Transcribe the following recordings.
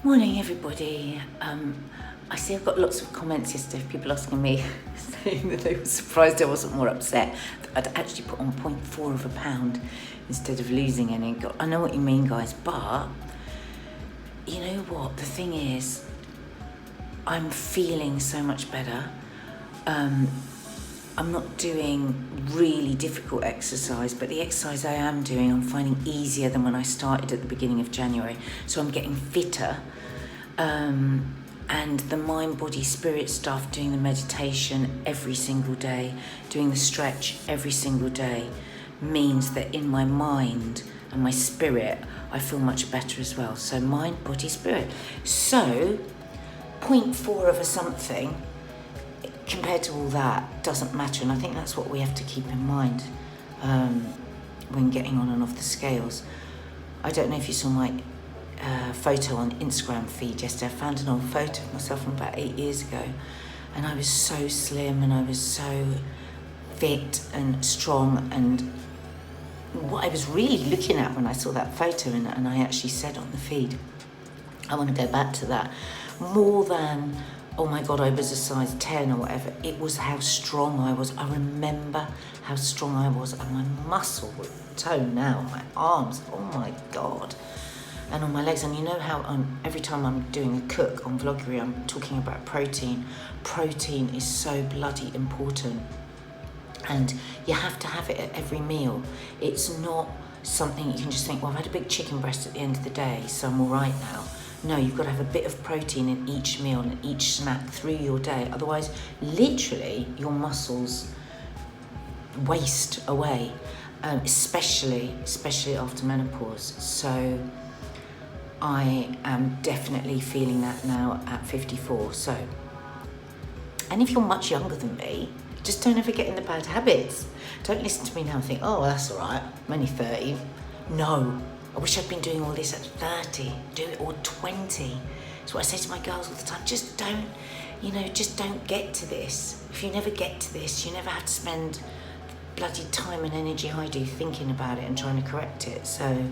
Morning, everybody. I see I've got lots of comments yesterday of people asking me, saying that they were surprised I wasn't more upset. I'd actually put on 0.4 of a pound instead of losing any. I know what you mean, guys, but you know what? The thing is, I'm feeling so much better. I'm not doing really difficult exercise, but the exercise I am doing, I'm finding easier than when I started at the beginning of January. So I'm getting fitter. And the mind, body, spirit stuff, doing the meditation every single day, doing the stretch every single day, means that in my mind and my spirit, I feel much better as well. So mind, body, spirit. So 0.4 of a something, compared to all that, doesn't matter. And I think that's what we have to keep in mind when getting on and off the scales. I don't know if you saw my photo on Instagram feed yesterday. I found an old photo of myself from about 8 years ago, and I was so slim and I was so fit and strong, and what I was really looking at when I saw that photo, and I actually said on the feed, I want to go back to that more than, oh my God, I was a size 10 or whatever. It was how strong I was. I remember how strong I was, and my muscle tone now, my arms, oh my God, and on my legs. And you know how every time I'm doing a cook on VLOGUARY, I'm talking about protein. Protein is so bloody important, and you have to have it at every meal. It's not something you can just think, well, I've had a big chicken breast at the end of the day, so I'm all right now. No, you've got to have a bit of protein in each meal and each snack through your day. Otherwise, literally, your muscles waste away, especially after menopause. So I am definitely feeling that now at 54. So, and if you're much younger than me, just don't ever get in the bad habits. Don't listen to me now and think, oh, that's all right, I'm only 30. No. I wish I'd been doing all this at 30, do it, or 20. That's what I say to my girls all the time. Just don't get to this. If you never get to this, you never have to spend bloody time and energy I do thinking about it and trying to correct it. So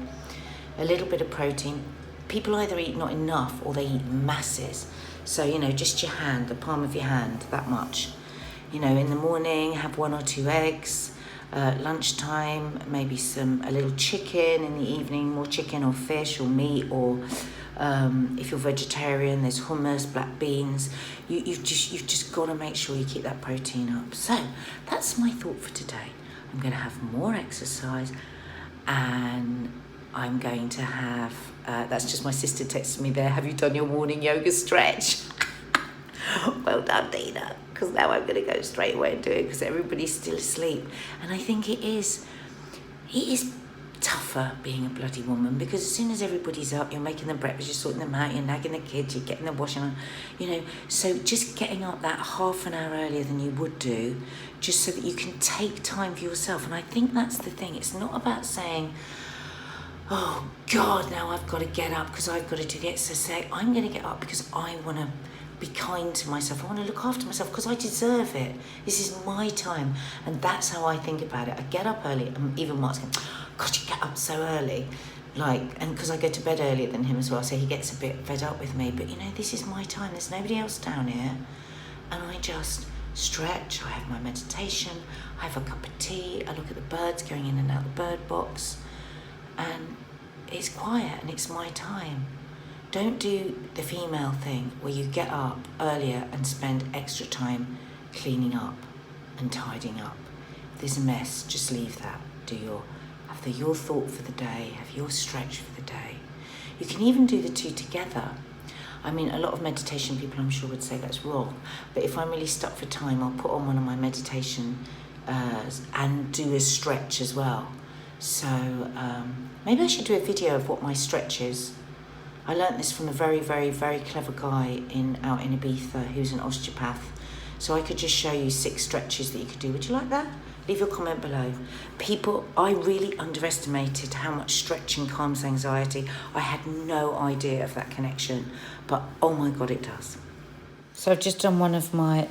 a little bit of protein. People either eat not enough or they eat masses. So, just your hand, the palm of your hand, that much. In the morning, have 1 or 2 eggs. Lunchtime, maybe a little chicken. In the evening, more chicken or fish or meat, or if you're vegetarian, there's hummus, black beans. You've just got to make sure you keep that protein up. So that's my thought for today. I'm going to have more exercise, and I'm going to have, that's just my sister texted me there, have you done your morning yoga stretch? Well done, Dina, because now I'm going to go straight away and do it because everybody's still asleep. And I think it is tougher being a bloody woman, because as soon as everybody's up, you're making them breakfast, you're sorting them out, you're nagging the kids, you're getting them washing on, so just getting up that half an hour earlier than you would do, just so that you can take time for yourself. And I think that's the thing. It's not about saying, oh God, now I've got to get up because I've got to do the exercise. Say, I'm going to get up because I want to be kind to myself. I want to look after myself because I deserve it. This is my time. And that's how I think about it. I get up early, and even Mark's going, God, you get up so early. And because I go to bed earlier than him as well, so he gets a bit fed up with me. But this is my time. There's nobody else down here. And I just stretch. I have my meditation. I have a cup of tea. I look at the birds going in and out the bird box. And it's quiet and it's my time. Don't do the female thing where you get up earlier and spend extra time cleaning up and tidying up. If there's a mess, just leave that. Have your thought for the day, have your stretch for the day. You can even do the two together. A lot of meditation people, I'm sure, would say that's wrong. But if I'm really stuck for time, I'll put on one of my meditation and do a stretch as well. So maybe I should do a video of what my stretch is. I learnt this from a very, very, very clever guy out in Ibiza who's an osteopath. So I could just show you 6 stretches that you could do. Would you like that? Leave your comment below. People, I really underestimated how much stretching calms anxiety. I had no idea of that connection, but oh my God, it does. So I've just done one of my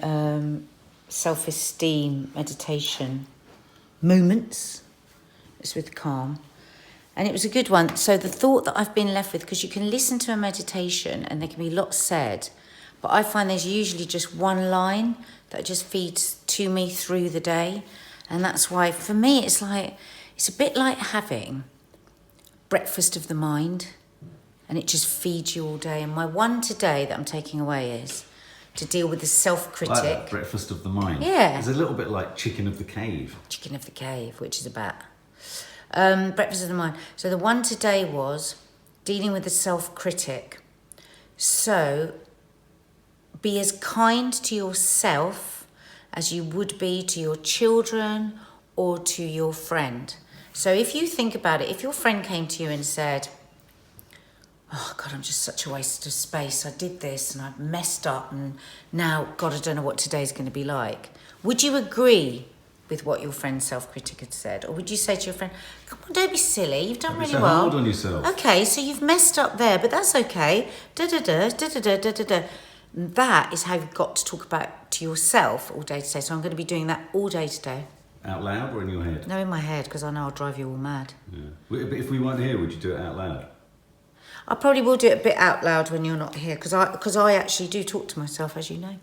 self-esteem meditation moments. It's with Calm. And it was a good one. So the thought that I've been left with, because you can listen to a meditation and there can be lots said, but I find there's usually just one line that just feeds to me through the day. And that's why, for me, it's a bit like having breakfast of the mind, and it just feeds you all day. And my one today that I'm taking away is to deal with the self-critic. Like that, breakfast of the mind. Yeah. It's a little bit like chicken of the cave. Chicken of the cave, which is a bat. Breakfast of the mind. So the one today was dealing with the self-critic. So be as kind to yourself as you would be to your children or to your friend. So if you think about it, if your friend came to you and said, oh God, I'm just such a waste of space. I did this and I've messed up and now, God, I don't know what today's going to be like. Would you agree with what your friend's self-critic had said? Or would you say to your friend, come on, don't be silly, you've done really well. Hard on yourself. Okay, so you've messed up there, but that's okay. Da-da-da. That is how you've got to talk about to yourself all day today. So I'm going to be doing that all day today. Out loud or in your head? No, in my head, because I know I'll drive you all mad. Yeah. But if we weren't here, would you do it out loud? I probably will do it a bit out loud when you're not here, because I actually do talk to myself, as you know.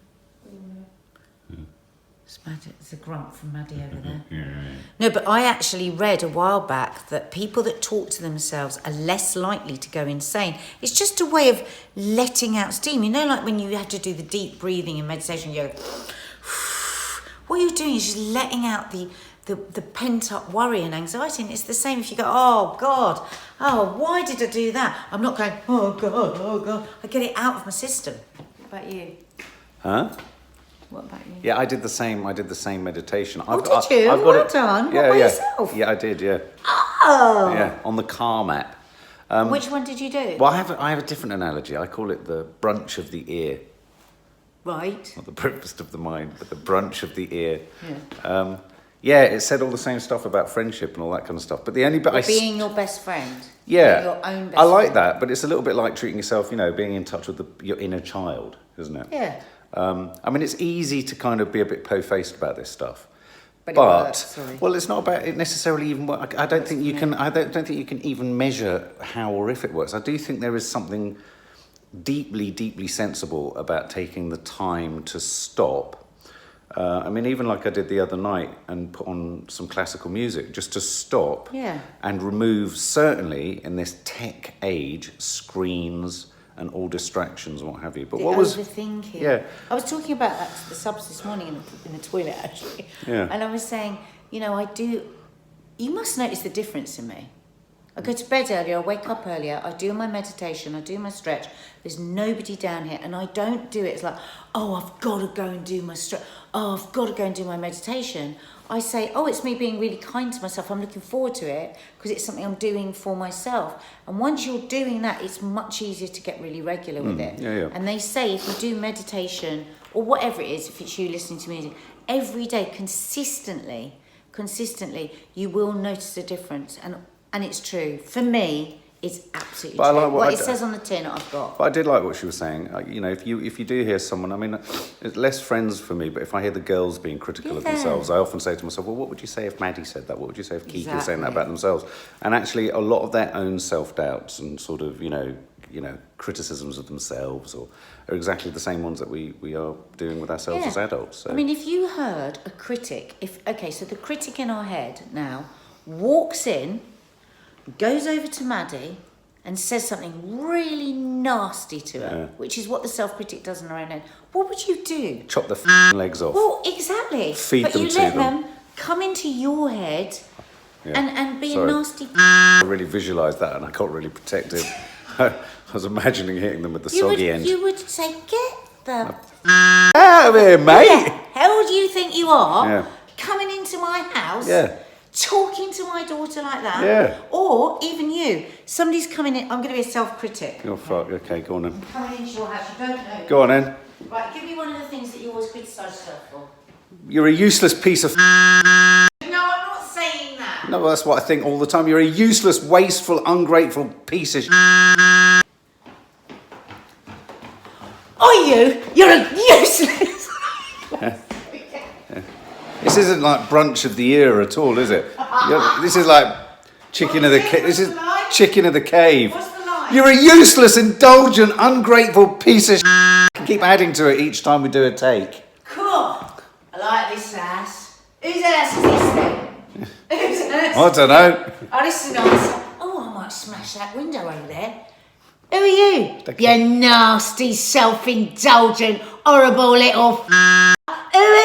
It's a grunt from Maddie over there. Yeah. No, but I actually read a while back that people that talk to themselves are less likely to go insane. It's just a way of letting out steam. You know, like when you have to do the deep breathing and meditation, you go, what you're doing is just letting out the pent-up worry and anxiety. And it's the same if you go, oh, God, oh, why did I do that? I'm not going, oh, God. I get it out of my system. What about you? Huh? What about you? Yeah, I did the same meditation. Oh, did you? Well done. Yeah, by yourself? Yeah, I did, yeah. Oh! Yeah, on the Calm app. Which one did you do? Well, I have a different analogy. I call it the brunch of the ear. Right. Not the breakfast of the mind, but the brunch of the ear. Yeah. Yeah, it said all the same stuff about friendship and all that kind of stuff. But the only bit being your best friend. Yeah. Your own best I like friend. that, but it's a little bit like treating yourself, being in touch with your inner child, isn't it? Yeah. I mean, it's easy to kind of be a bit po-faced about this stuff. But it works, sorry. Well, it's not about it necessarily even. I don't think you can. I don't think you can even measure how or if it works. I do think there is something deeply, deeply sensible about taking the time to stop. I mean, even like I did the other night and put on some classical music just to stop and remove, certainly in this tech age, screens and all distractions and what have you. But what was overthinking? Yeah, I was talking about that to the subs this morning in the toilet actually. Yeah. And I was saying, you must notice the difference in me. I go to bed earlier, I wake up earlier, I do my meditation, I do my stretch. There's nobody down here, and I don't do it. It's like, oh, I've got to go and do my stretch. Oh, I've got to go and do my meditation. I say, oh, it's me being really kind to myself. I'm looking forward to it because it's something I'm doing for myself. And once you're doing that, it's much easier to get really regular with it. Yeah. And they say if you do meditation or whatever it is, if it's you listening to music, every day consistently, you will notice a difference. And it's true. For me, it's absolutely But I true. like what it says on the tin I've got. But I did like what she was saying. If you do hear someone, I mean, it's less friends for me, but if I hear the girls being critical of themselves, I often say to myself, well, what would you say if Maddie said that? What would you say if Keith was saying that about themselves? And actually, a lot of their own self-doubts and sort of, criticisms of themselves are exactly the same ones that we are doing with ourselves as adults. So. I mean, if you heard a critic, so the critic in our head now walks in, goes over to Maddie and says something really nasty to her, which is what the self-critic does in her own head, what would you do? Chop the legs off. Well, exactly. Feed but them you to let them. them come into your head and be Sorry. a nasty... I really visualised that and I got really protective. I was imagining hitting them with the soggy end. You would say, get the... Out of here, mate! Who the hell do you think you are? Yeah. Coming into my house... Yeah. Talking to my daughter like that. Yeah. Or even you. Somebody's coming in. I'm going to be a self-critic. Oh, fuck. Okay, go on then. I'm coming into your house. You don't know. Go on then. Right, give me one of the things that you always criticise yourself for. You're a useless piece of... No, I'm not saying that. No, that's what I think all the time. You're a useless, wasteful, ungrateful piece of... Are you? You're a useless... This isn't like brunch of the year at all, is it? This is like Chicken of the cave. This is chicken of the cave. What's the line? You're a useless, indulgent, ungrateful piece of Keep adding to it each time we do a take. Cool. I like this ass. Whose ass is this then? Whose ass? I don't know. Oh, this is nice. Oh, I might smash that window over there. Who are you? You nasty, self-indulgent, horrible little Who are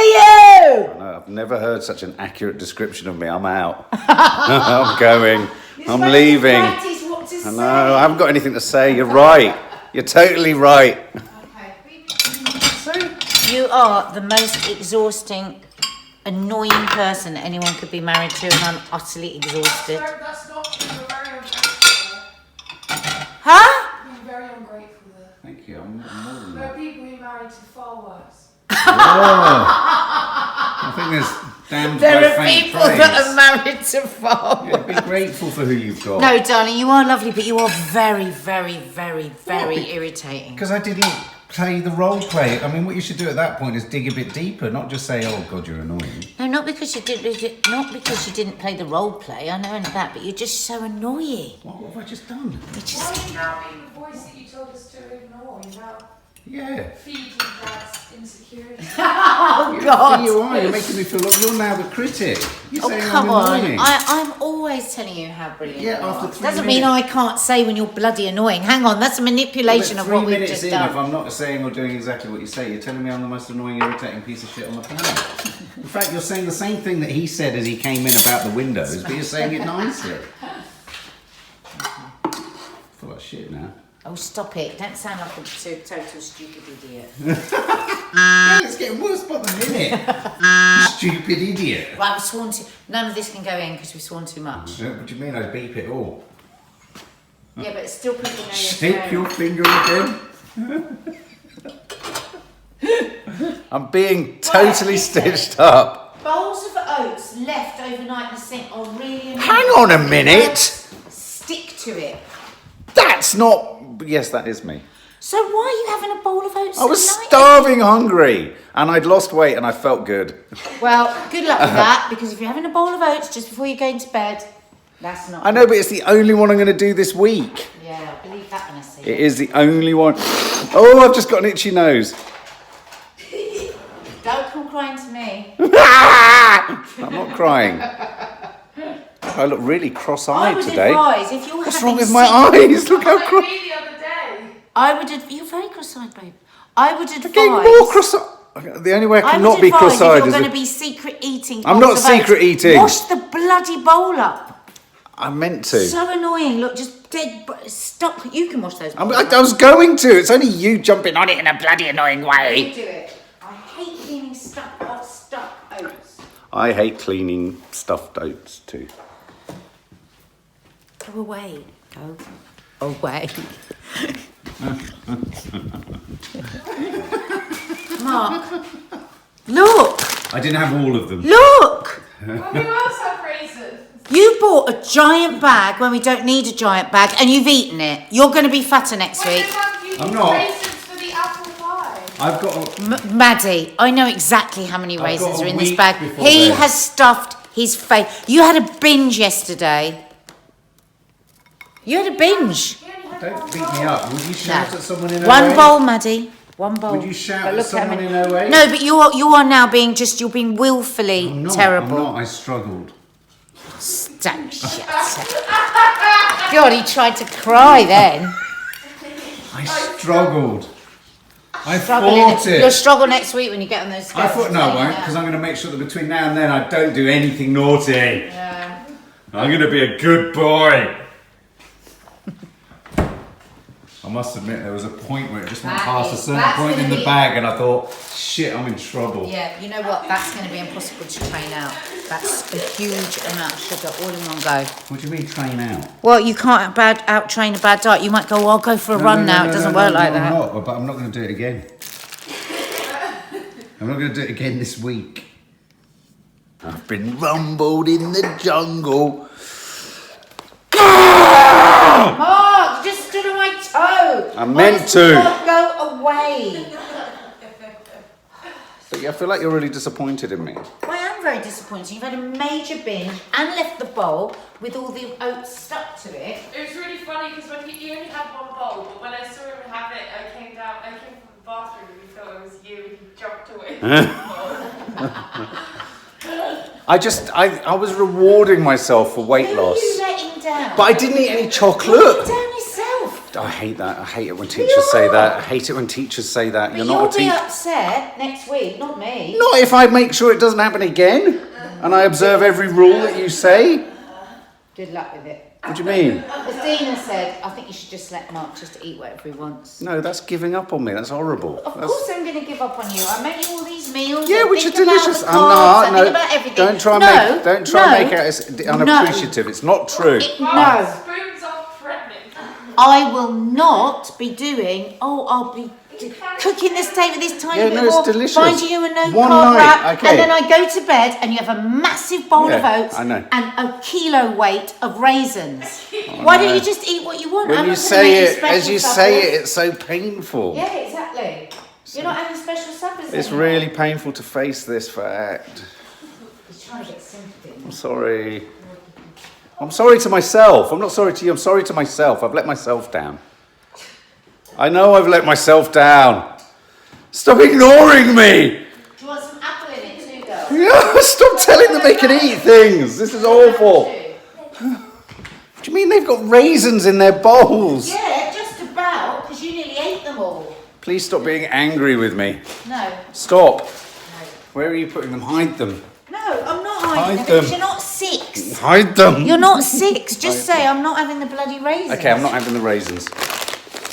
you? No, I've never heard such an accurate description of me. I'm out. I'm going. I'm leaving. I know. I haven't got anything to say. You're right. You're totally right. You are the most exhausting, annoying person anyone could be married to, and I'm utterly exhausted. That's not true. You're very ungrateful. Huh? You're very ungrateful there. Thank you. I'm more than There that. are people who married to far worse. I think there's damned There by are faint people praise. that are married to far. Yeah, be grateful for who you've got. No, darling, you are lovely, but you are very, very, very, very irritating. Because I didn't play the role play. I mean, what you should do at that point is dig a bit deeper, not just say, "Oh God, you're annoying." No, not because you didn't play the role play. I know any of that, but you're just so annoying. What have I just done? You're Why just are you now being the voice that you told us to ignore? You're now Yeah. feeding Dad's insecurity. oh God. You are. You're making me feel like you're now the critic. You're Oh saying come I'm on! annoying. I'm always telling you how brilliant. Yeah, you after are. 3 Doesn't mean I can't say when you're bloody annoying. Hang on, that's a manipulation of what we've just If done. I'm not saying or doing exactly what you say, you're telling me I'm the most annoying, irritating piece of shit on the planet. In fact, you're saying the same thing that he said as he came in about the windows, but you're saying it nicely. I feel like shit now. Oh, stop it! Don't sound like a total stupid idiot. Yeah, it's getting worse by the minute. Stupid idiot. Right, we've sworn to. None of this can go in because we've sworn too much. What do you mean I beep it all? Yeah, but still people know you're Shake your swearing. finger again. I'm being totally stitched up. Bowls of oats left overnight in the sink are really annoying. Hang on a minute. Stick to it. That's not... Yes, that is me. So why are you having a bowl of oats I was at night? starving hungry and I'd lost weight and I felt good. Well, good luck with that, because if you're having a bowl of oats just before you're going to bed, that's not... I know, but it's the only one I'm going to do this week. Yeah, I believe that when I see It is the only one. Oh, I've just got an itchy nose. Don't come crying to me. I'm not crying. I look really I cross-eyed would today. advise, if you're What's having wrong with my secret- eyes? Look how Like cross... me the other day. You're very cross-eyed, babe. I would advise... Getting more cross-eyed. The only way I can not be cross-eyed if is you're going to if... be secret eating... I'm bowls not of oats, secret eating. Wash the bloody bowl up. I meant to. So annoying. Look, just dead... Stop. You can wash those I bowls. was going to. It's only you jumping on it in a bloody annoying You way. do it. I hate cleaning stuck oats. I hate cleaning stuffed oats too. Go away. Go away. Mark. Look. I didn't have all of them. Look. Well, who else had raisins? You bought a giant bag when we don't need a giant bag, and you've eaten it. You're going to be fatter next Well, week. then have you I'm used not. raisins for the apple pie? I've got... Maddie, I know exactly how many I've raisins got a are in this week bag. before He then. has stuffed his face. You had a binge yesterday. You had a binge. He only had Don't one beat bowl. me up. Would you shout No. at someone in One OA? bowl, Maddie. One bowl. Would you shout But at look how someone many- in OA? No, but you are now being you're being willfully I'm not. terrible. I'm not. I struggled. Don't shut up. God, he tried to cry then. I struggled. I Struggling. fought You'll it. struggle next week when you get on those I scales. thought, no, I won't, because I'm going to make sure that between now and then I don't do anything naughty. Yeah. I'm going to be a good boy. I must admit, there was a point where it just went past a certain That's point in gonna the be- bag and I thought, shit, I'm in trouble. Yeah, you know what? That's going to be impossible to train out. That's a huge amount of sugar all in one go. What do you mean train out? Well, you can't out-train a bad diet. You might go, well, I'll go for a run now. It doesn't work like that. I'm not, but I'm not going to do it again. I'm not going to do it again this week. I've been rumbled in the jungle. Mark, you just stood on my toe. I meant to. Go away. But yeah, I feel like you're really disappointed in me. I am very disappointed. You've had a major binge and left the bowl with all the oats stuck to it. It was really funny because when he only had one bowl, but when I saw him have it, I came from the bathroom and he thought it was you and he jumped away from the bowl. I was rewarding myself for weight Who loss. are you letting down? But I didn't eat any Let chocolate. down yourself. I hate that. I hate it when teachers say that. I hate it when teachers say that. But You're not a you'll be teacher. upset next week, not me. Not if I make sure it doesn't happen again and I observe every rule that you say. Good luck with it. What do you mean? As Dina said, I think you should just let Mark just eat whatever he wants. No, that's giving up on me. That's horrible. Of course I'm going to give up on you. I make you all these meals. Yeah, I which are think about delicious. the carbs, I think about everything. Don't try and make it as unappreciative. It's not true. No. Spoons are threatening. I will not be doing, I'll be cooking the steak with this tiny bit no, it's more, delicious. finding you a no One carb night, wrap, okay. and then I go to bed and you have a massive bowl of Yeah, oats I know. and a kilo weight of raisins. Why don't you just eat what you want? When I'm you not gonna say make it, special as you suppers. say it, it's so painful. Yeah, exactly. You're not having special suppers It's anymore. really painful to face this fact. He's trying to get sympathy. I'm sorry. I'm sorry to myself. I'm not sorry to you. I'm sorry to myself. I've let myself down. I know I've let myself down. Stop ignoring me. Do you want some apple in it too, girl? Yeah, stop telling them they can eat things. This is awful. What do you mean they've got raisins in their bowls? Yeah, just about, because you nearly ate them all. Please stop being angry with me. No. Stop. Where are you putting them? Hide them. No, I'm not Hide hiding them them. because you're not 6. Hide them. You're not 6. Just say I'm not having the bloody raisins. Okay, I'm not having the raisins.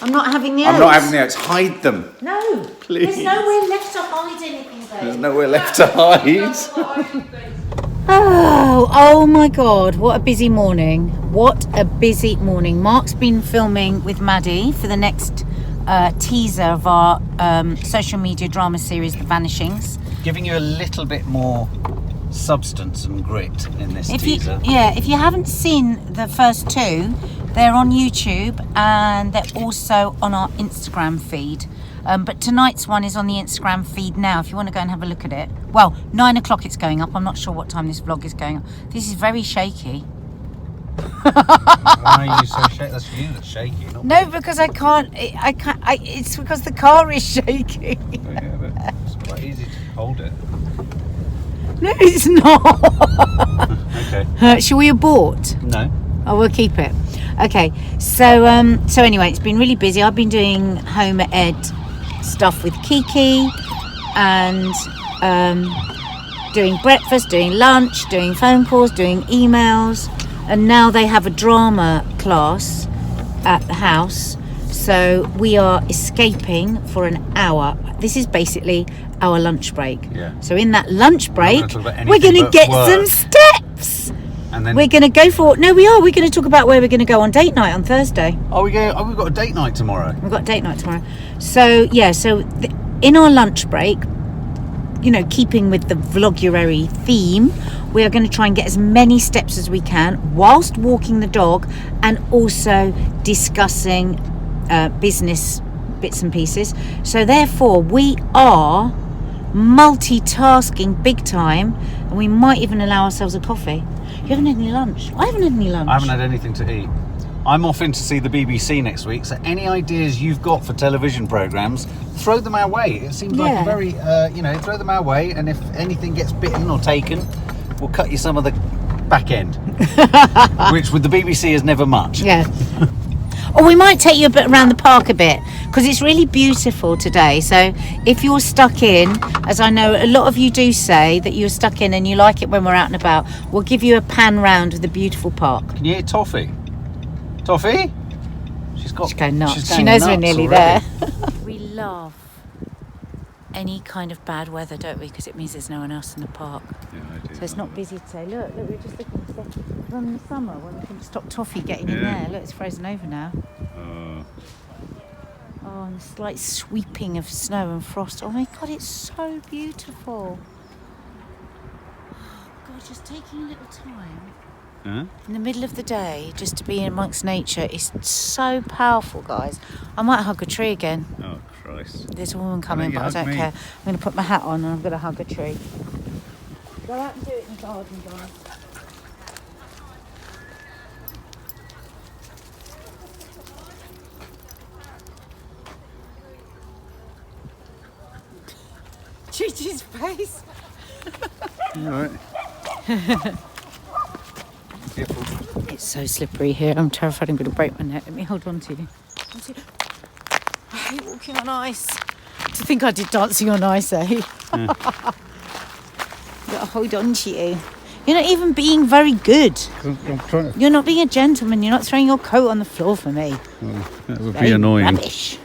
I'm not having the oats. I'm not having the oats. Hide them. No. Please. There's nowhere left to hide anything, There's babe. nowhere left to hide. Oh my God, what a busy morning. What a busy morning. Mark's been filming with Maddie for the next teaser of our social media drama series, The Vanishings. Giving you a little bit more substance and grit in this If teaser. if you haven't seen the first 2, they're on YouTube and they're also on our Instagram feed. But tonight's one is on the Instagram feed now, if you want to go and have a look at it. Well, 9 o'clock it's going up. I'm not sure what time this vlog is going up. This is very shaky. Why are you so shaky? That's you that's shaky, not No, because I can't. It's because the car is shaky. Yeah, but it's quite easy to hold it. No, it's not. Okay. Shall we abort? No. Oh, we'll keep it. Okay. So anyway, it's been really busy. I've been doing home ed stuff with Kiki and doing breakfast, doing lunch, doing phone calls, doing emails, and now they have a drama class at the house. So we are escaping for an hour. This is basically our lunch break. Yeah. So in that lunch break, talk about we're anything going to but get work. some steps. And then We're going to go for... No, we are. We're going to talk about where we're going to go on date night on Thursday. we've got a date night tomorrow. We've got date night tomorrow. So, yeah, in our lunch break, you know, keeping with the vloguary theme, we are going to try and get as many steps as we can whilst walking the dog and also discussing business bits and pieces. So, therefore, we are multitasking big time, and we might even allow ourselves a coffee. You haven't had any lunch? I haven't had any lunch. I haven't had anything to eat. I'm off in to see the BBC next week, so any ideas you've got for television programmes, throw them our way. It seems like Yeah. a very, throw them our way, and if anything gets bitten or taken, we'll cut you some of the back end. Which with the BBC is never much. Yeah. Or we might take you a bit around the park a bit, because it's really beautiful today. So if you're stuck in, as I know a lot of you do say that you're stuck in and you like it when we're out and about, we'll give you a pan round of the beautiful park. Can you hear Toffee? Toffee? She's going nuts. she's She going knows we're nuts nearly already. there. We love any kind of bad weather, don't we? Because it means there's no one else in the park. Yeah, I do. So it's not busy today. Look, we're just looking for from the summer when we can stop Toffee getting in Yeah. there. Look, it's frozen over now. Oh, and a slight sweeping of snow and frost. Oh my God, it's so beautiful. Oh God, just taking a little time Huh? in the middle of the day just to be amongst nature is so powerful, guys. I might hug a tree again. Oh, Christ. There's a woman coming, you but I hug don't me? care. I'm going to put my hat on and I'm going to hug a tree. Go out and do it in the garden, guys. Gigi's face. All right. Careful. It's so slippery here. I'm terrified I'm going to break my neck. Let me hold on to you. I hate walking on ice. To think I did dancing on ice, eh? Yeah. Gotta hold on to you. You're not even being very good. I'm trying to... You're not being a gentleman. You're not throwing your coat on the floor for me. Well, that would Very be annoying. Rubbish.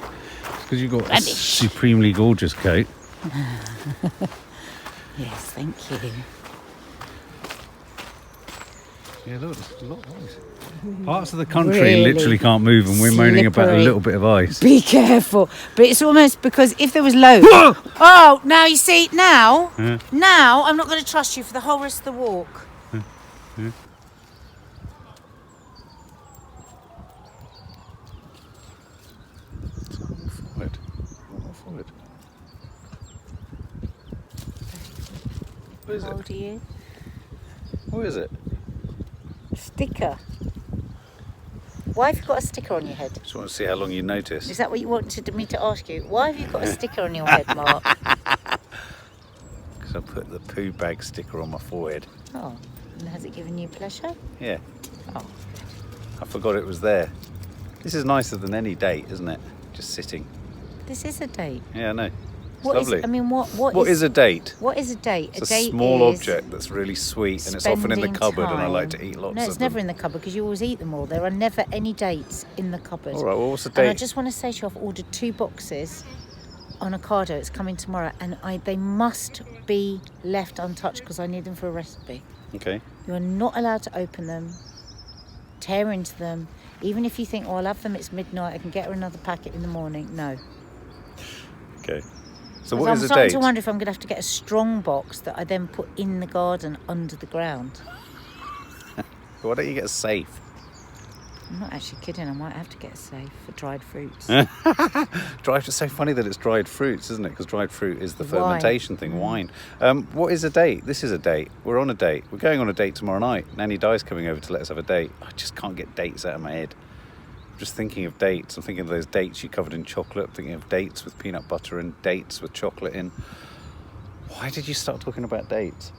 Because you've got a Rubbish. supremely gorgeous coat. Yes, thank you. Yeah, look, there's a lot of ice. Parts of the country Really literally can't move, and we're moaning about a slippery. little bit of ice. Be careful. But it's almost because if there was loads... Oh, now you see, now I'm not going to trust you for the whole rest of the walk. Forward. What is How it? old are you? What is it? Sticker. Why have you got a sticker on your head? Just want to see how long you notice. Is that what you wanted me to ask you? Why have you got a sticker on your head, Mark? Because I put the poo bag sticker on my forehead. Oh, and has it given you pleasure? Yeah. Oh, I forgot it was there. This is nicer than any date, isn't it? Just sitting. this is a date. Yeah, I know. It's What is- lovely. I mean, what What is a date? What is a date? It's a date small is object that's really sweet, and it's often in the spending cupboard, and I like time. to eat lots No, of it's them. never in the cupboard because you always eat them all. There are never any dates in the cupboard. All right, well, what's a And I date? just want to say to you, I've ordered 2 boxes on Ocado. It's coming tomorrow, and they must be left untouched because I need them for a recipe. Okay. You are not allowed to open them, tear into them. Even if you think, oh, I'll have them, it's midnight, I can get her another packet in the morning. No. Okay. So Because what I'm is a starting date? to wonder if I'm going to have to get a strong box that I then put in the garden under the ground. Why don't you get a safe? I'm not actually kidding. I might have to get a safe for dried fruits. Dried. It's so funny that it's dried fruits, isn't it? Because dried fruit is the fermentation thing, wine. What is a date? This is a date. We're on a date. We're going on a date tomorrow night. Nanny Di's coming over to let us have a date. I just can't get dates out of my head. I'm just thinking of dates. I'm thinking of those dates you covered in chocolate. I'm thinking of dates with peanut butter and dates with chocolate in. Why did you start talking about dates?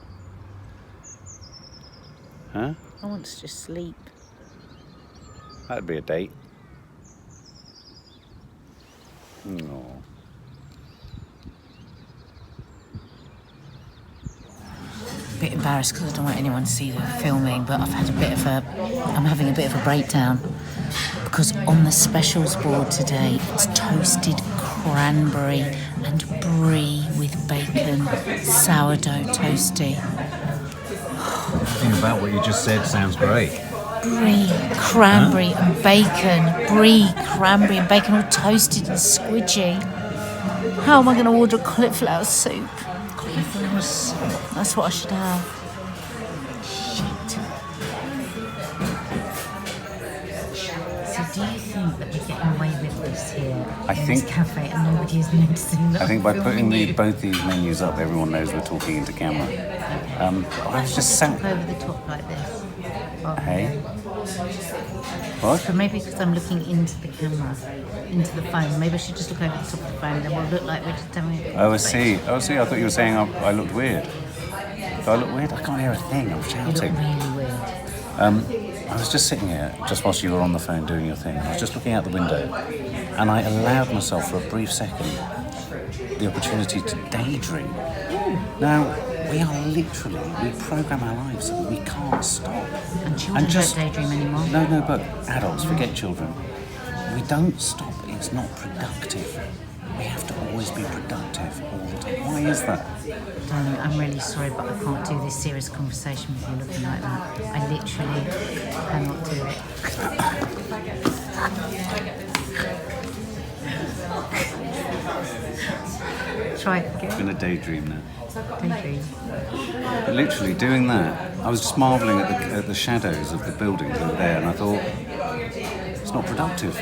Huh? I want to just sleep. That'd be a date. No. A bit embarrassed because I don't want anyone to see the filming, but I'm having a bit of a breakdown because on the specials board today it's toasted cranberry and brie with bacon, sourdough toasty. Everything about what you just said sounds great. Brie, cranberry and bacon. Brie, cranberry and bacon all toasted and squidgy. How am I going to order cauliflower soup? Cauliflower soup. That's what I should have. Shit. So do you think that we're getting away with this here in this cafe and nobody is noticing that I think by I'm putting filming you? both these menus up, everyone knows we're talking into camera. I was just Look over the top like this. Hey? What? But maybe because I'm looking into the camera, into the phone. Maybe I should just look over the top of the phone, then we'll look like we're just having a Oh, I see. I thought you were saying I looked weird. Do I look weird? I can't hear a thing. I'm You look shouting. really weird. I was just sitting here, just whilst you were on the phone doing your thing. I was just looking out the window, and I allowed myself for a brief second the opportunity to daydream. Now, we program our lives so that we can't stop. And children don't daydream anymore. No, but adults, forget children. We don't stop. It's not productive. We have to always be productive all the time. Why is that? Darling, I'm really sorry, but I can't do this serious conversation with you looking like that. I literally cannot do it. Try it again. I'm going to daydream now. Daydream. But literally doing that, I was just marvelling at the shadows of the buildings over there, and I thought, it's not productive.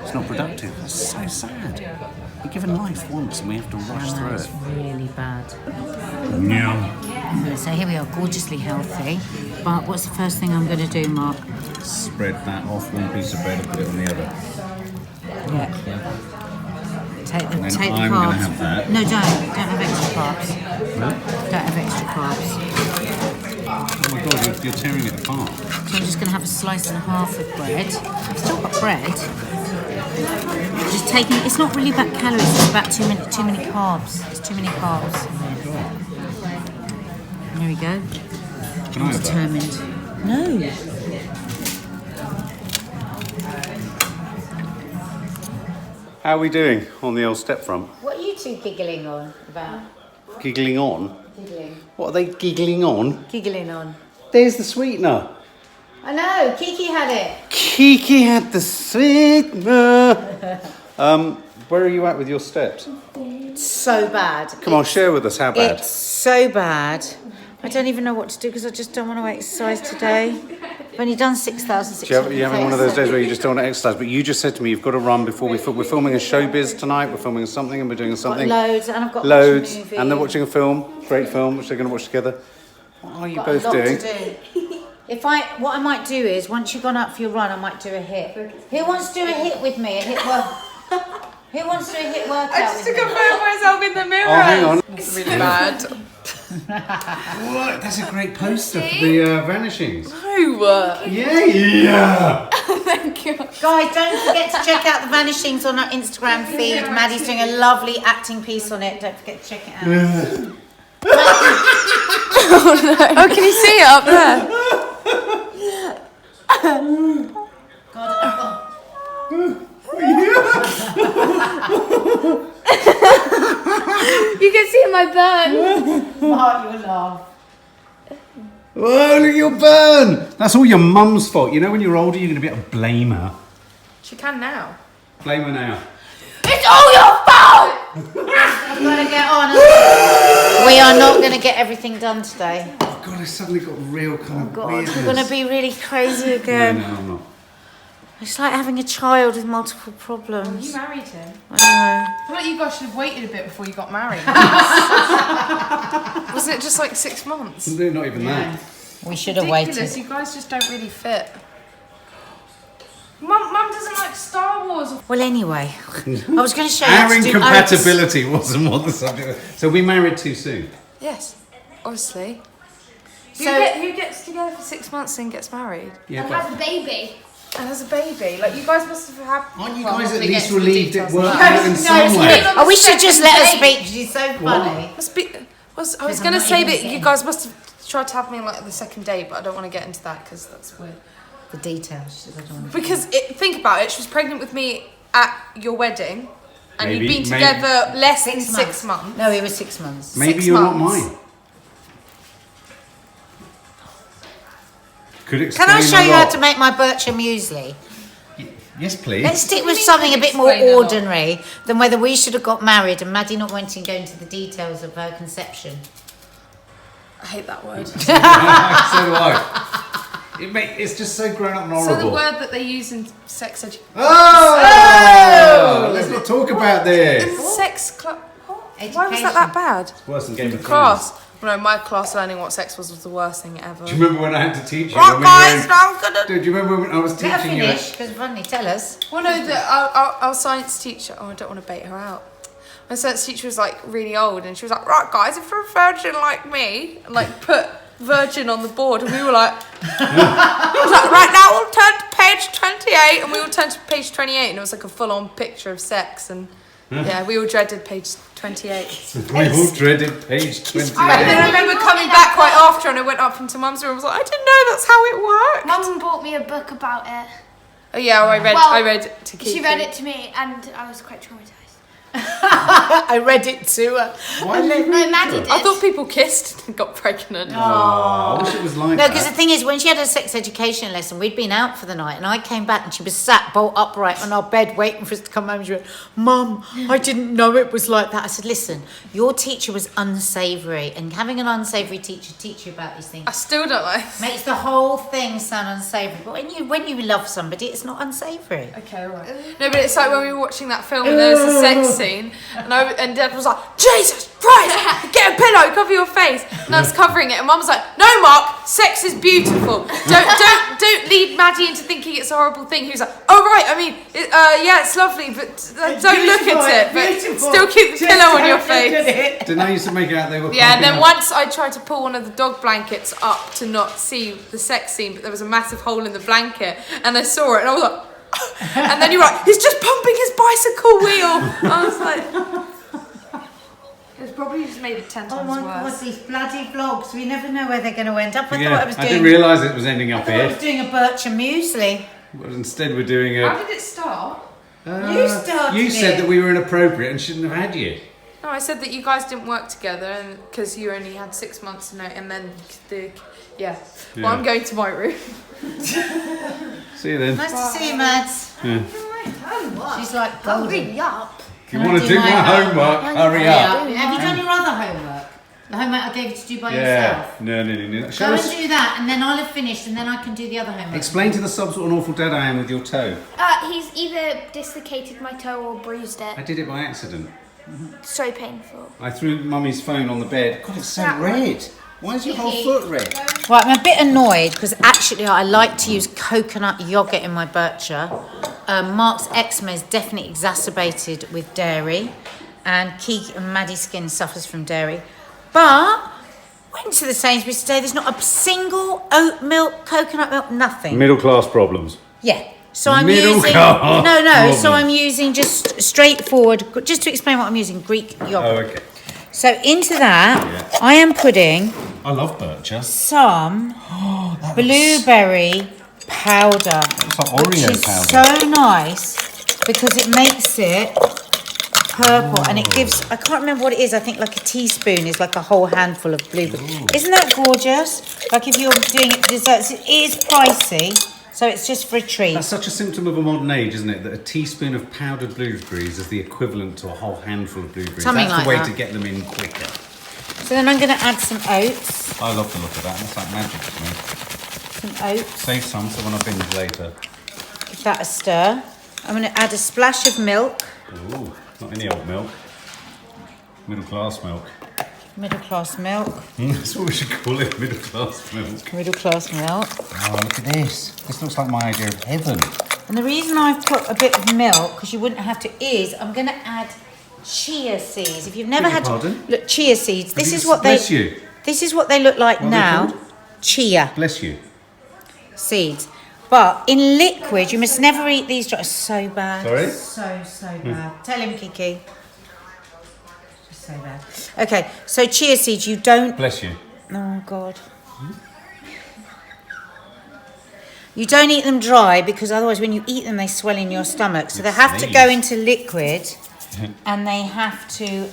It's not productive. It's so sad. We're given life once, and we have to rush through It's it. really bad. Yeah. So here we are, gorgeously healthy. But what's the first thing I'm going to do, Mark? Spread that off one piece of bread and put it on the other. Yeah. Take the Then carbs. I'm going to have that. No, don't have extra carbs. No? Don't have extra carbs. Oh my god, you're tearing it apart. So I'm just going to have a slice and a half of bread. I've still got bread. Just taking. It's not really about calories. It's about too many carbs. It's too many carbs. Oh my god. There we go. Can I have that? Determined. No. How are we doing on the old step front? What are you two giggling on about? Giggling on? Giggling. What are they giggling on? Giggling on. There's the sweetener. I know. Kiki had it. Kiki had the sweetener. Where are you at with your steps? So bad. Come on, share with us how bad. It's so bad. I don't even know what to do because I just don't want to exercise today. I've only done 6,600. You're having one of those days where you just don't want to exercise, but you just said to me you've got to run before we're filming a Showbiz tonight. We're filming something and we're doing something. Got loads, and I've got loads, a movie. and they're watching a film, great film, which they're going to watch together. What are you Got both a lot doing? To do. What I might do is once you've gone out for your run, I might do a hit. Who wants to do a hit with me? Who wants to do a hit workout? I just took a photo of myself in the mirror. Oh, hang on. It's really bad. What? That's a great poster for the Vanishings. No. Yeah. Thank you. Guys, don't forget to check out the Vanishings on our Instagram feed. Maddie's doing a lovely acting piece on it. Don't forget to check it out. Oh, can you see it up there? You can see my burn. Mark, you laugh. Oh, look at your burn. That's all your mum's fault. You know when you're older, you're going to be able to blame her. She can now. Blame her now. It's all your fault! I'm going to get on. We are not going to get everything done today. Oh, God, I suddenly got real kind of weirdness. We're going to be really crazy again. No, I'm not. It's like having a child with multiple problems. You married him. I know. I feel like you guys should have waited a bit before you got married. Wasn't it just like 6 months? No, not even that. We should have Ridiculous. waited. You guys just don't really fit. Mum doesn't like Star Wars. Well, anyway, I was going to show you Our how to do incompatibility wasn't what the subject was. So we married too soon. Yes, obviously. So- Who gets together for 6 months and gets married? Yeah, And but has a baby. And has a baby. Like, you guys must have had... aren't you well, guys I'm at gonna get least into the relieved it details worked now. out in some way? I wish you'd just let her speak. She's so funny. I was I'm going to not say even that saying. you guys must have tried to have me like the second date, but I don't want to get into that because that's weird. The details. She said, I don't want to- Because think about it, she was pregnant with me at your wedding, and Maybe- you'd been maybe- together less than 6 6 months. No, it was 6 months. Maybe 6 you're months. not mine. Could explain Can I show a you how lot. to make my Bircher muesli? Yes, please. Let's stick with mean something a can bit more explain a lot? ordinary than whether we should have got married and Maddie not wanting to go into the details of her conception. I hate that word. So do I. It's just so grown up and So horrible. the word that they use in sex education. Oh! Let's not talk about this. Sex club. Why was Education. that bad? It's worse than Game of Thrones. Class. No, my class learning what sex was the worst thing ever. Do you remember when I had to teach you? Right, when guys, we now I'm gonna. Do you remember when I was Let her teaching you? finish, because funny, tell us. Well, no, our science teacher. Oh, I don't want to bait her out. My science teacher was like really old, and she was like, "Right, guys, if you're a virgin like me," and like put virgin on the board, and we were like, I was like, "Right now, we'll turn to page 28," and we all turned to page 28, and it was like a full-on picture of sex, and yeah, we all dreaded page 28. We all dreaded page 28. And then I remember coming back quite after, and I went up into Mum's room and was like, "I didn't know that's how it worked." Mum bought me a book about it. Oh yeah, I read. Well, I read to Kiki. She read it to me, and I was quite traumatized. I read it to her. Why did you No, read Maddie it? did. I thought people kissed and got pregnant. Oh, I wish it was like No, because the that. thing is, when she had a sex education lesson, we'd been out for the night, and I came back and she was sat bolt upright on our bed waiting for us to come home. She went, "Mum, I didn't know it was like that." I said, "Listen, your teacher was unsavoury, and having an unsavoury teacher teach you about these things I still don't like. makes the whole thing sound unsavoury. But when you love somebody, it's not unsavoury." Okay, right. No, but it's like when we were watching that film and there was a sex scene, and Dad was like, "Jesus Christ, get a pillow, cover your face. And I was covering it, and Mum was like, no, Mark, sex is beautiful. Don't lead Maddie into thinking it's a horrible thing. He was like, oh right, I mean, yeah, it's lovely, but don't look at it. But still keep the pillow on your face. Didn't I used to make out they were? Yeah, and then once I tried to pull one of the dog blankets up to not see the sex scene, but there was a massive hole in the blanket, and I saw it, and I was like, and then you were like, he's just pumping his bicycle wheel. I was like, it's probably just made it 10 times Oh my worse. God, these bloody vlogs. We never know where they're going to end up. I Yeah, thought I was doing. I didn't realise it was ending up I here. was doing a birch and muesli. But instead, we're doing a. How did it start? You started You said it. that we were inappropriate and shouldn't have had you. No, I said that you guys didn't work together, and because you only had 6 months to know, and then yeah. Well, Yeah. I'm going to my room. See you then. Nice to see you, Mads. Yeah. She's like golden. Hurry up. If you want to do my homework, hurry up. Have you done your other homework? The homework I gave you to do by Yeah. yourself? No. Go Show and us. do that, and then I'll have finished, and then I can do the other homework. Explain to the subs what an awful dad I am with your toe. He's either dislocated my toe or bruised I it. did it by accident. So painful. I threw Mummy's phone on the bed. God, it's so red. Why is your whole foot red? Right, I'm a bit annoyed because actually I like to use coconut yogurt in my bircher. Mark's eczema is definitely exacerbated with dairy, and Maddie's skin suffers from dairy. But went to the Sainsbury's today. There's not a single oat milk, coconut milk, nothing. Middle class problems. Yeah. So I'm Middle using class no. So problem. I'm using just straightforward. Just to explain what I'm using, Greek yogurt. Oh, okay. So into that, I am putting I love bircher. some blueberry powder, It's like which Oreo is powder. so nice because it makes it purple and it gives, I can't remember what it is, I think like a teaspoon is like a whole handful of blueberry. Isn't that gorgeous? Like if you're doing it for desserts, it is pricey, so it's just for a treat. That's such a symptom of a modern age, isn't it? That a teaspoon of powdered blueberries is the equivalent to a whole handful of blueberries. Something That's like the way that. to get them in quicker. So then I'm going to add some oats. I love the look of that. That's like magic to me. Some oats. Save some so when I binge later. Give that a stir. I'm going to add a splash of milk. Ooh, not any old milk. Middle class milk. Middle class milk. That's what we should call it, middle class milk. Middle class milk. Oh, look at this. This looks like my idea of heaven. And the reason I've put a bit of milk, because you wouldn't have to, is I'm going to add chia seeds. If you've never Beg your had pardon? look, chia seeds, this you- is what they bless you. This is what they look like What are they now. called? Chia Bless you. seeds. But in liquid, you must never eat these dry. So bad. Sorry? So bad. Tell him, Kiki. So bad. Okay, so chia seeds, you don't. Bless you. Oh God. You don't eat them dry because otherwise, when you eat them, they swell in your stomach. So they have to go into liquid, and they have to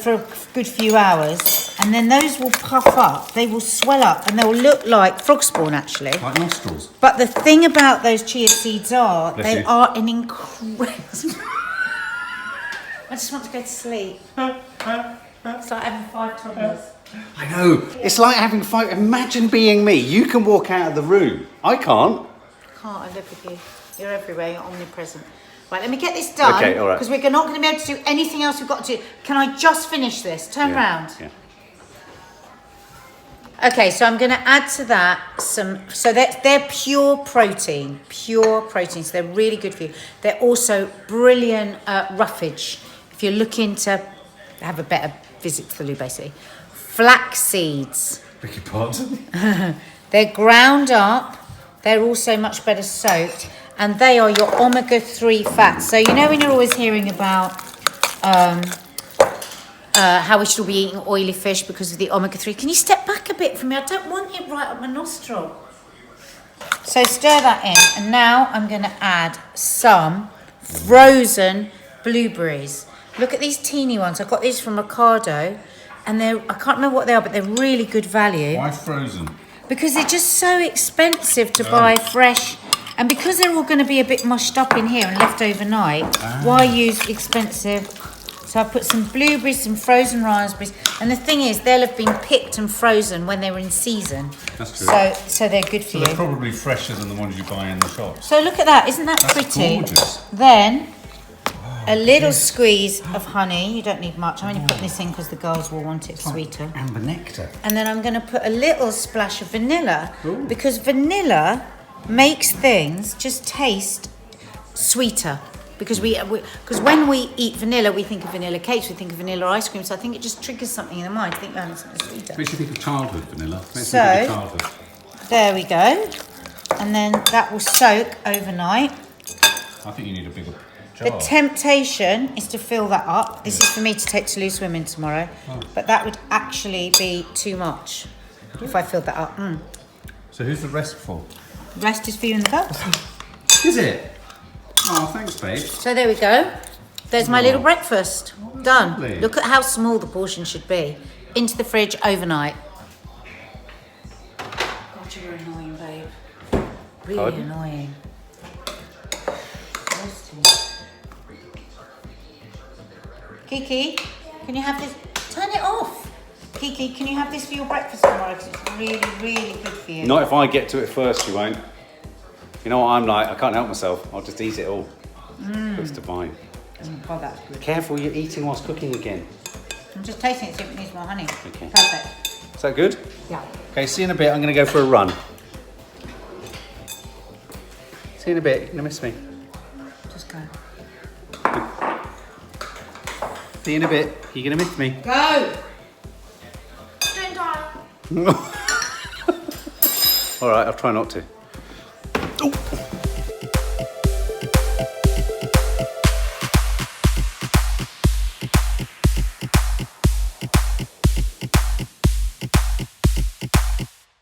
for a good few hours, and then those will puff up. They will swell up, and they will look like frog spawn, actually. Like nostrils. But the thing about those chia seeds are, Bless they you. are an incredible. I just want to go to sleep. It's like having 5 toddlers. I know. It's like having five. Imagine being me. You can walk out of the room. I can't. Can't I live with you? You're everywhere. You're omnipresent. Right, let me get this done. Okay, all right. Because we're not going to be able to do anything else we've got to do. Can I just finish this? Turn round. Yeah. Okay, so I'm going to add to that some. So they're pure protein. So they're really good for you. They're also brilliant roughage. If you're looking to have a better visit to the loo, basically. Flax seeds. Beg your pardon? They're ground up. They're also much better soaked. And they are your omega-3 fats. So, you know when you're always hearing about how we should be eating oily fish because of the omega-3. Can you step back a bit from me? I don't want it right up my nostril. So stir that in. And now I'm going to add some frozen blueberries. Look at these teeny ones. I got these from Ocado. And I can't remember what they are, but they're really good value. Why frozen? Because they're just so expensive to buy fresh. And because they're all going to be a bit mushed up in here and left overnight, why use expensive? So I put some blueberries, some frozen raspberries. And the thing is, they'll have been picked and frozen when they were in season. That's true. So they're good for So you. they're probably fresher than the ones you buy in the shops. So look at that. Isn't that That's pretty? gorgeous. Then a little squeeze of honey. You don't need much. I'm only putting this in because the girls will want it sweeter. Amber nectar. And then I'm going to put a little splash of vanilla because vanilla makes things just taste sweeter. Because because when we eat vanilla, we think of vanilla cakes, we think of vanilla ice cream. So I think it just triggers something in the mind. I think we're having something sweeter. Makes you think of childhood, vanilla. Makes So, me think of childhood. There we go. And then that will soak overnight. I think you need a bigger jar. The temptation is to fill that up. This is for me to take to Loose Women tomorrow. But that would actually be too much if I filled that up. So who's the rest for? The rest is for you and the girls. Is it? Oh, thanks, babe. So there we go. There's my little breakfast. Done. lovely. Look at how small the portion should be. Into the fridge overnight. God, you're annoying, babe. Really Pardon? annoying. Kiki, can you have this? Turn it off. Kiki, can you have this for your breakfast tomorrow? Because it's really, really good for you. Not if I get to it first, you won't. You know what I'm like? I can't help myself. I'll just eat it all. Looks divine. Oh, God, that's good. Careful, you're eating whilst cooking again. I'm just tasting it, see if it needs more honey. Okay. Perfect. Is that good? Yeah. Okay, see you in a bit. I'm going to go for a run. See you in a bit. You're going to miss me. Just go. See you in a bit. You're going to miss me. Go! Don't die. All right, I'll try not to. Oh.